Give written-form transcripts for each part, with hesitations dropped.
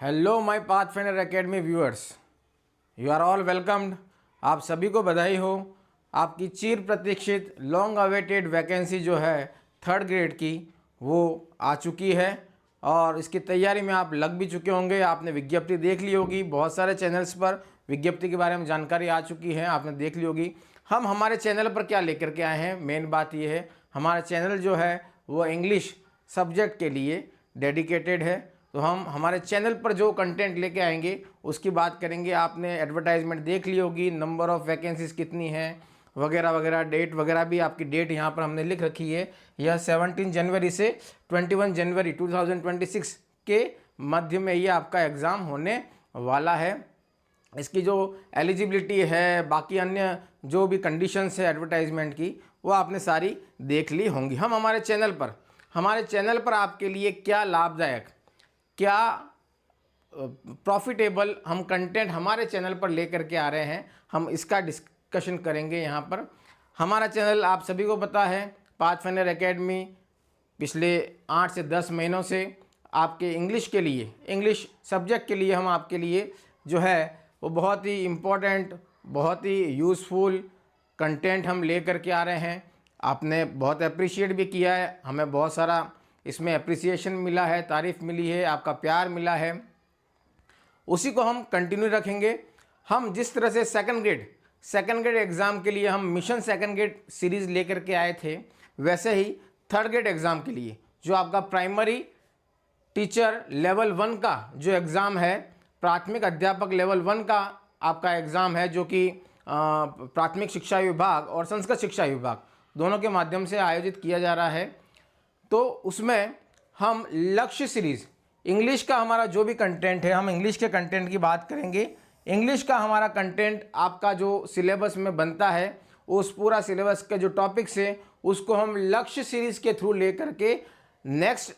Hello my Pathfinder Academy viewers, you are all welcomed. आप सभी को बधाई हो। आपकी चिर प्रतीक्षित लॉन्ग अवेटेड वैकेंसी जो है 3rd ग्रेड की वो आ चुकी है और इसकी तैयारी में आप लग भी चुके होंगे। आपने विज्ञप्ति देख ली होगी, बहुत सारे चैनल्स पर विज्ञप्ति के बारे में जानकारी आ चुकी है, आपने देख ली होगी। हम हमारे चैनल पर क्या लेकर के आए हैं, मेन बात ये है हमारा चैनल जो है वो इंग्लिश सब्जेक्ट के लिए डेडिकेटेड है। तो हम हमारे चैनल पर जो कंटेंट लेके आएंगे उसकी बात करेंगे। आपने एडवर्टाइजमेंट देख ली होगी, नंबर ऑफ़ वैकेंसीज कितनी है वगैरह वगैरह, डेट वगैरह भी आपकी डेट यहाँ पर हमने लिख रखी है। यह 17 जनवरी से 21 जनवरी 2026 के मध्य में ये आपका एग्ज़ाम होने वाला है। इसकी जो एलिजिबिलिटी है, बाकी अन्य जो भी कंडीशंस है एडवर्टाइजमेंट की, वो आपने सारी देख ली होंगी। हम हमारे चैनल पर आपके लिए क्या लाभदायक, क्या प्रॉफिटेबल हम कंटेंट हमारे चैनल पर लेकर के आ रहे हैं, हम इसका डिस्कशन करेंगे यहाँ पर। हमारा चैनल आप सभी को पता है, पाथफाइंडर एकेडमी पिछले 8 से 10 महीनों से आपके इंग्लिश के लिए, इंग्लिश सब्जेक्ट के लिए हम आपके लिए जो है वो बहुत ही इम्पोर्टेंट, बहुत ही यूज़फुल कंटेंट हम ले करके आ रहे हैं। आपने बहुत अप्रिशिएट भी किया है, हमें बहुत सारा इसमें अप्रिसिएशन मिला है, तारीफ़ मिली है, आपका प्यार मिला है। उसी को हम कंटिन्यू रखेंगे। हम जिस तरह से सेकंड ग्रेड एग्ज़ाम के लिए हम मिशन सेकंड ग्रेड सीरीज़ लेकर के आए थे, वैसे ही 3rd ग्रेड एग्ज़ाम के लिए जो आपका प्राइमरी टीचर लेवल 1 का जो एग्ज़ाम है, प्राथमिक अध्यापक लेवल 1 का आपका एग्ज़ाम है, जो कि प्राथमिक शिक्षा विभाग और संस्कृत शिक्षा विभाग दोनों के माध्यम से आयोजित किया जा रहा है। तो उसमें हम लक्ष्य सीरीज़ इंग्लिश का हमारा जो भी कंटेंट है, हम इंग्लिश के कंटेंट की बात करेंगे। इंग्लिश का हमारा कंटेंट आपका जो सिलेबस में बनता है, उस पूरा सिलेबस के जो टॉपिक्स है उसको हम लक्ष्य सीरीज़ के थ्रू लेकर के नेक्स्ट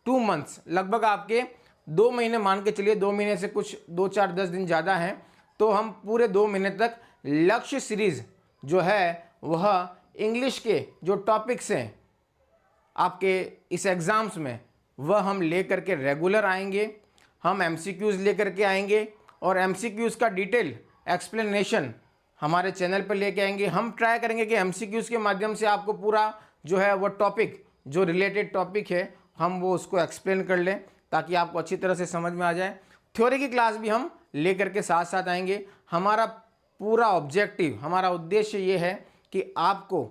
2 मंथ्स, लगभग आपके 2 महीने मान के चलिए, 2 महीने से कुछ 2-4-10 दिन ज़्यादा हैं, तो हम पूरे 2 महीने तक लक्ष्य सीरीज़ जो है वह इंग्लिश के जो टॉपिक्स हैं आपके इस एग्ज़ाम्स में, वह हम ले करके रेगुलर आएंगे। हम MCQs लेकर के आएंगे और MCQs का डिटेल एक्सप्लेनेशन हमारे चैनल पर लेके आएंगे। हम ट्राई करेंगे कि MCQs के माध्यम से आपको पूरा जो है वो टॉपिक, जो रिलेटेड टॉपिक है, हम वो उसको एक्सप्लेन कर लें ताकि आपको अच्छी तरह से समझ में आ जाए। थ्योरी की क्लास भी हम ले करके साथ साथ आएंगे। हमारा पूरा ऑब्जेक्टिव, हमारा उद्देश्य ये है कि आपको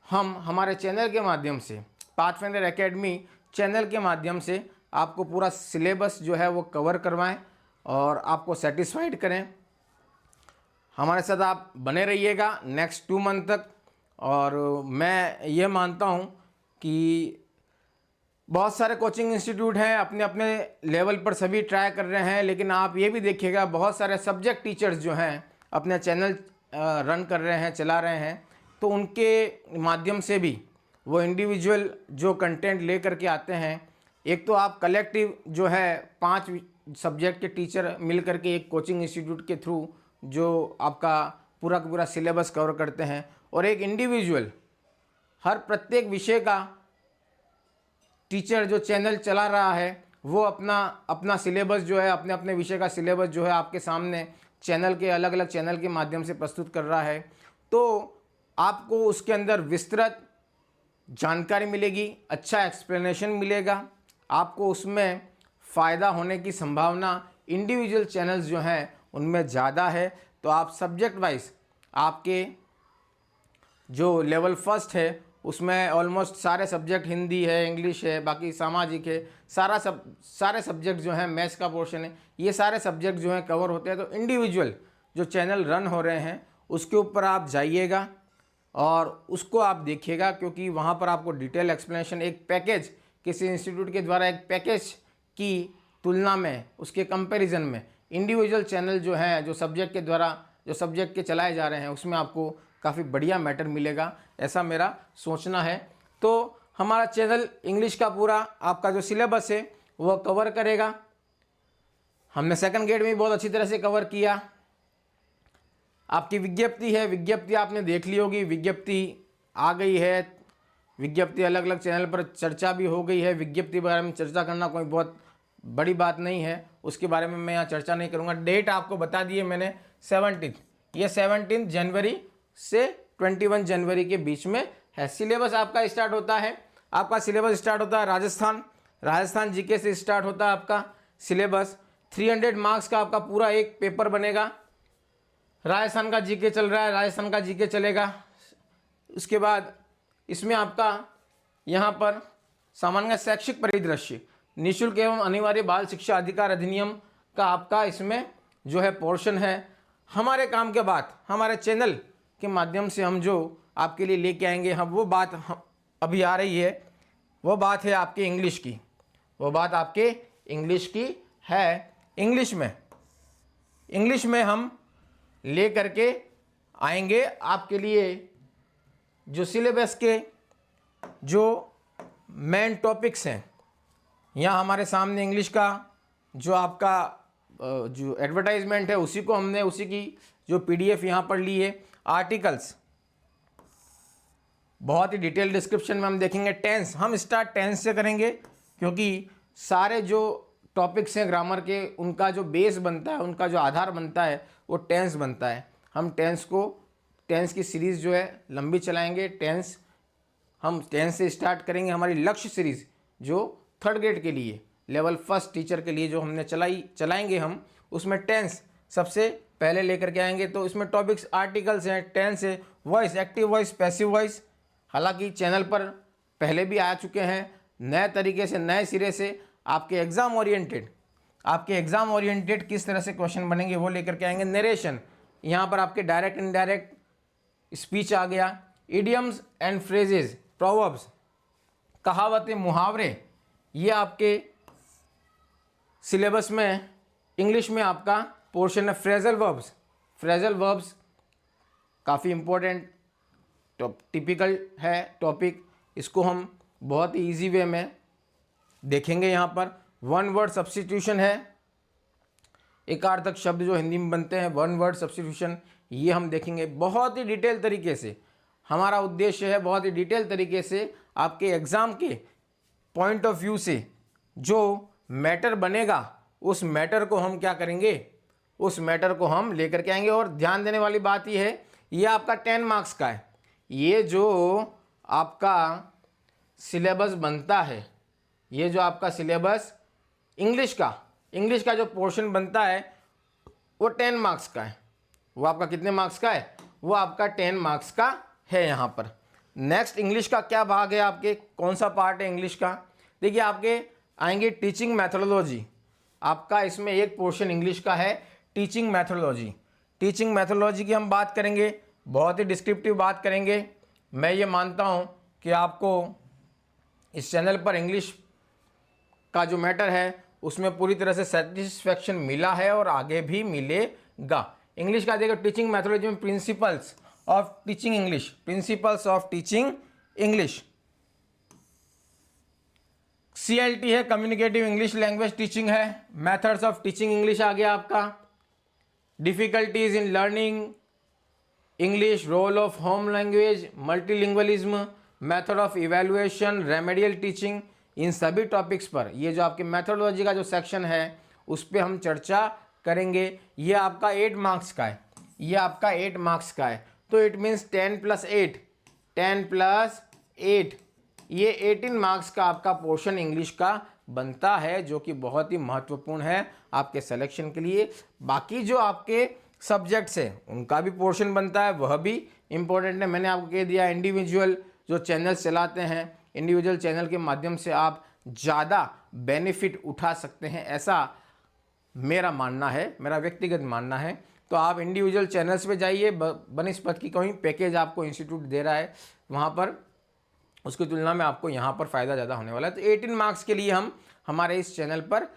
हम हमारे चैनल के माध्यम से, पाथफाइंडर एकेडमी चैनल के माध्यम से आपको पूरा सिलेबस जो है वो कवर करवाएं और आपको सेटिस्फाइड करें। हमारे साथ आप बने रहिएगा नेक्स्ट 2 मंथ तक। और मैं ये मानता हूँ कि बहुत सारे कोचिंग इंस्टीट्यूट हैं, अपने अपने लेवल पर सभी ट्राई कर रहे हैं, लेकिन आप ये भी देखिएगा बहुत सारे सब्जेक्ट टीचर्स जो हैं अपने चैनल रन कर रहे हैं, चला रहे हैं, तो उनके माध्यम से भी वो इंडिविजुअल जो कंटेंट ले करके आते हैं। एक तो आप कलेक्टिव जो है 5 सब्जेक्ट के टीचर मिल करके एक कोचिंग इंस्टीट्यूट के थ्रू जो आपका पूरा का पूरा सिलेबस कवर करते हैं, और एक इंडिविजुअल हर प्रत्येक विषय का टीचर जो चैनल चला रहा है, वो अपना सिलेबस जो है, अपने अपने विषय का सिलेबस जो है आपके सामने चैनल के, अलग अलग चैनल के माध्यम से प्रस्तुत कर रहा है। तो आपको उसके अंदर विस्तृत जानकारी मिलेगी, अच्छा एक्सप्लेनेशन मिलेगा, आपको उसमें फ़ायदा होने की संभावना इंडिविजुअल चैनल्स जो हैं उनमें ज़्यादा है। तो आप सब्जेक्ट वाइज आपके जो लेवल 1 है उसमें ऑलमोस्ट सारे सब्जेक्ट, हिंदी है, इंग्लिश है, बाकी सामाजिक है, सारे सब्जेक्ट जो हैं, मैथ्स का पोर्शन है, ये सारे सब्जेक्ट जो हैं कवर होते हैं। तो इंडिविजुअल जो चैनल रन हो रहे हैं उसके ऊपर आप जाइएगा और उसको आप देखिएगा, क्योंकि वहाँ पर आपको डिटेल एक्सप्लेनेशन, एक पैकेज, किसी इंस्टीट्यूट के द्वारा एक पैकेज की तुलना में, उसके कंपैरिजन में इंडिविजुअल चैनल जो हैं, जो सब्जेक्ट के द्वारा, जो सब्जेक्ट के चलाए जा रहे हैं, उसमें आपको काफ़ी बढ़िया मैटर मिलेगा, ऐसा मेरा सोचना है। तो हमारा चैनल इंग्लिश का पूरा आपका जो सिलेबस है वह कवर करेगा। हमने 2nd ग्रेड में बहुत अच्छी तरह से कवर किया। आपकी विज्ञप्ति है, विज्ञप्ति आपने देख ली होगी, विज्ञप्ति आ गई है, विज्ञप्ति अलग अलग चैनल पर चर्चा भी हो गई है। विज्ञप्ति के बारे में चर्चा करना कोई बहुत बड़ी बात नहीं है, उसके बारे में मैं यहाँ चर्चा नहीं करूँगा। डेट आपको बता दिए मैंने 17, ये 17 जनवरी से 21 जनवरी के बीच में है। सिलेबस आपका स्टार्ट होता है, आपका सिलेबस स्टार्ट होता है राजस्थान जीके से स्टार्ट होता है आपका सिलेबस। 300 मार्क्स का आपका पूरा एक पेपर बनेगा। राजस्थान का जीके चल रहा है, राजस्थान का जीके चलेगा। उसके बाद इसमें आपका यहाँ पर सामान्य शैक्षिक परिदृश्य, निःशुल्क एवं अनिवार्य बाल शिक्षा अधिकार अधिनियम का आपका इसमें जो है पोर्शन है। हमारे काम के बाद हमारे चैनल के माध्यम से हम जो आपके लिए लेके आएंगे, हम वो बात अभी आ रही है, वो बात है आपके इंग्लिश की, वो बात आपके इंग्लिश की है। इंग्लिश में हम ले करके आएंगे आपके लिए जो सिलेबस के जो मेन टॉपिक्स हैं। यहाँ हमारे सामने इंग्लिश का जो आपका जो एडवर्टाइजमेंट है उसी को हमने, उसी की जो पीडीएफ यहाँ पर ली है। आर्टिकल्स बहुत ही डिटेल डिस्क्रिप्शन में हम देखेंगे। टेंस, हम स्टार्ट टेंस से करेंगे क्योंकि सारे जो टॉपिक्स हैं ग्रामर के, उनका जो बेस बनता है, उनका जो आधार बनता है वो टेंस बनता है। हम टेंस की सीरीज़ जो है लंबी चलाएंगे। हम टेंस से स्टार्ट करेंगे। हमारी लक्ष्य सीरीज़ जो 3rd ग्रेड के लिए, लेवल 1 टीचर के लिए जो हमने चलाएंगे हम, उसमें टेंस सबसे पहले लेकर के आएंगे। तो इसमें टॉपिक्स आर्टिकल्स हैं, टेंस है, voice, active voice, passive voice. हालांकि चैनल पर पहले भी आ चुके हैं नए तरीके से, नए सिरे से आपके एग्ज़ाम ओरिएंटेड किस तरह से क्वेश्चन बनेंगे वो लेकर के आएंगे। नरेशन, यहाँ पर आपके डायरेक्ट इनडायरेक्ट स्पीच आ गया। इडियम्स एंड फ्रेजेस, प्रोवर्ब्स, कहावतें, मुहावरे, ये आपके सिलेबस में इंग्लिश में आपका पोर्शन है। फ्रेजल वर्ब्स काफ़ी इम्पोर्टेंट टिपिकल है टॉपिक, इसको हम बहुत ही ईजी वे में देखेंगे। यहाँ पर 1 वर्ड सब्स्टिट्यूशन है, एकार्थक शब्द जो हिंदी में बनते हैं, 1 वर्ड सब्स्टिट्यूशन, ये हम देखेंगे बहुत ही डिटेल तरीके से। हमारा उद्देश्य है बहुत ही डिटेल तरीके से आपके एग्ज़ाम के पॉइंट ऑफ व्यू से जो मैटर बनेगा, उस मैटर को हम क्या करेंगे, उस मैटर को हम लेकर के आएंगे। और ध्यान देने वाली बात ये है, ये आपका 10 मार्क्स का है। ये जो आपका सिलेबस बनता है, ये जो आपका सिलेबस इंग्लिश का जो पोर्शन बनता है वो 10 मार्क्स का है। वो आपका कितने मार्क्स का है? वो आपका 10 मार्क्स का है यहाँ पर। नेक्स्ट, इंग्लिश का क्या भाग है आपके, कौन सा पार्ट है इंग्लिश का? देखिए, आपके आएंगे टीचिंग मैथोडोलॉजी। आपका इसमें एक पोर्शन इंग्लिश का है टीचिंग मैथोडोलॉजी की हम बात करेंगे, बहुत ही डिस्क्रिप्टिव बात करेंगे। मैं ये मानता हूँ कि आपको इस चैनल पर इंग्लिश का जो मैटर है उसमें पूरी तरह से सेटिस्फैक्शन मिला है और आगे भी मिलेगा। इंग्लिश का देखो, टीचिंग मैथोडोलॉजी में principles of teaching English, CLT है, कम्युनिकेटिव इंग्लिश लैंग्वेज टीचिंग है। मेथड्स ऑफ टीचिंग इंग्लिश आ गया आपका। Difficulties in learning English, role of home language, multilingualism, method of evaluation, remedial teaching, इन सभी टॉपिक्स पर ये जो आपके मैथोडोलॉजी का जो सेक्शन है उस पर हम चर्चा करेंगे। ये आपका 8 मार्क्स का है, तो इट मीन्स 10 + 8 ये 18 मार्क्स का आपका पोर्शन इंग्लिश का बनता है, जो कि बहुत ही महत्वपूर्ण है आपके सिलेक्शन के लिए। बाकी जो आपके सब्जेक्ट्स हैं उनका भी पोर्शन बनता है, वह भी इम्पोर्टेंट है। मैंने आपको कह दिया, इंडिविजुअल जो चैनल चलाते हैं, इंडिविजुअल चैनल के माध्यम से आप ज़्यादा बेनिफिट उठा सकते हैं, ऐसा मेरा मानना है, मेरा व्यक्तिगत मानना है। तो आप इंडिविजुअल चैनल्स पे जाइए, बनस्पत की कोई पैकेज आपको इंस्टीट्यूट दे रहा है वहाँ पर, उसकी तुलना में आपको यहाँ पर फ़ायदा ज़्यादा होने वाला है। तो 18 मार्क्स के लिए हम हमारे इस चैनल पर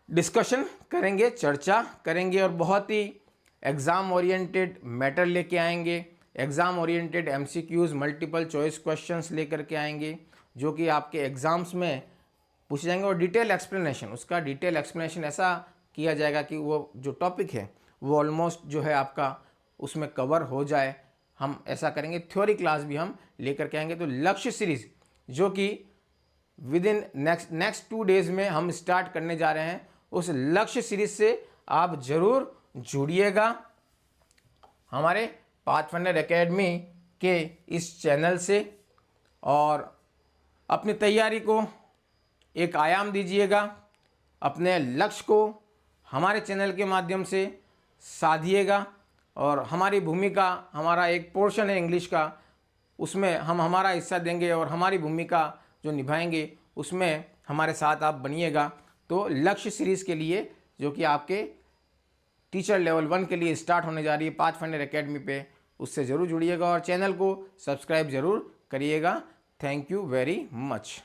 डिस्कशन करेंगे, चर्चा करेंगे और बहुत ही एग्ज़ाम ओरिएंटेड मैटर लेके आएंगे। Exam oriented MCQs, multiple choice questions लेकर के आएंगे, जो कि आपके एग्ज़ाम्स में पूछे जाएंगे। और डिटेल एक्सप्लेनेशन ऐसा किया जाएगा कि वो जो टॉपिक है वो ऑलमोस्ट जो है आपका उसमें कवर हो जाए। हम ऐसा करेंगे। थ्योरी क्लास भी हम लेकर के आएंगे। तो लक्ष्य सीरीज़ जो कि विद इन नेक्स्ट 2 डेज़ में हम स्टार्ट करने जा रहे हैं। उस लक्ष्य सीरीज से आप ज़रूर जुड़िएगा हमारे पाथफाइंडर एकेडमी के इस चैनल से, और अपनी तैयारी को एक आयाम दीजिएगा, अपने लक्ष्य को हमारे चैनल के माध्यम से साधिएगा। और हमारी भूमिका, हमारा एक पोर्शन है इंग्लिश का, उसमें हम हमारा हिस्सा देंगे और हमारी भूमिका जो निभाएंगे उसमें हमारे साथ आप बनिएगा। तो लक्ष्य सीरीज़ के लिए, जो कि आपके टीचर लेवल 1 के लिए स्टार्ट होने जा रही है पाथफाइंडर एकेडमी पे, उससे ज़रूर जुड़िएगा और चैनल को सब्सक्राइब ज़रूर करिएगा। Thank you very much.